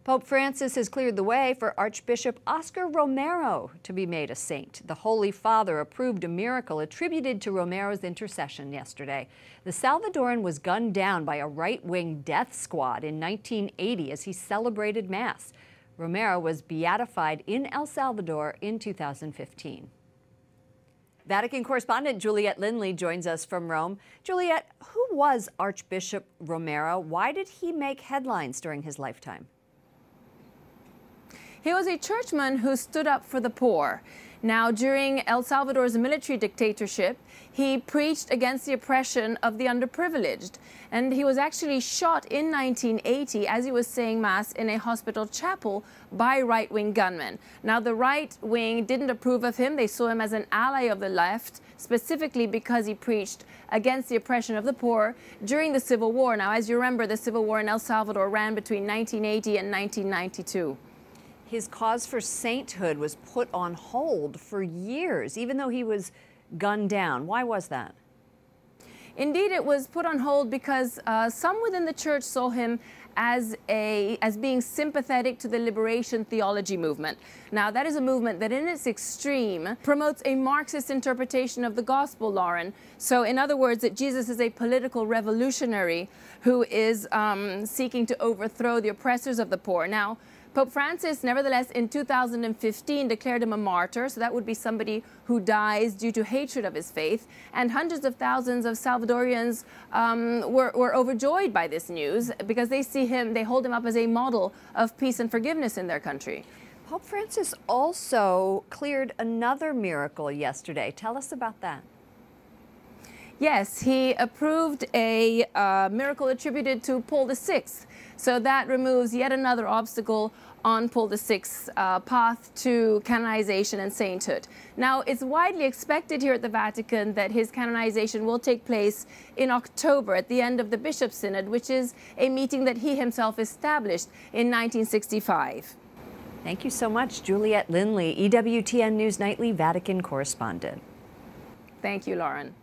Pope Francis has cleared the way for Archbishop Oscar Romero to be made a saint. The Holy Father approved a miracle attributed to Romero's intercession yesterday. The Salvadoran was gunned down by a right-wing death squad in 1980 as he celebrated Mass. Romero was beatified in El Salvador in 2015. Vatican correspondent Juliet Linley joins us from Rome. Juliet, who was Archbishop Romero? Why did he make headlines during his lifetime? He was a churchman who stood up for the poor. Now, during El Salvador's military dictatorship, he preached against the oppression of the underprivileged. And he was actually shot in 1980 as he was saying Mass in a hospital chapel by right-wing gunmen. Now, the right wing didn't approve of him. They saw him as an ally of the left, specifically because he preached against the oppression of the poor during the Civil War. Now, as you remember, the Civil War in El Salvador ran between 1980 and 1992. His cause for sainthood was put on hold for years, even though he was gunned down. Why was that? Indeed, it was put on hold because some within the church saw him as being sympathetic to the liberation theology movement. Now, that is a movement that in its extreme promotes a Marxist interpretation of the gospel, Lauren. So, in other words, that Jesus is a political revolutionary who is seeking to overthrow the oppressors of the poor. Now, Pope Francis, nevertheless, in 2015 declared him a martyr, so that would be somebody who dies due to hatred of his faith. And hundreds of thousands of Salvadorians were overjoyed by this news because they hold him up as a model of peace and forgiveness in their country. Pope Francis also cleared another miracle yesterday. Tell us about that. Yes, he approved a miracle attributed to Paul VI. So that removes yet another obstacle on Paul VI's path to canonization and sainthood. Now, it's widely expected here at the Vatican that his canonization will take place in October at the end of the Bishop Synod, which is a meeting that he himself established in 1965. Thank you so much, Juliet Linley, EWTN News Nightly Vatican correspondent. Thank you, Lauren.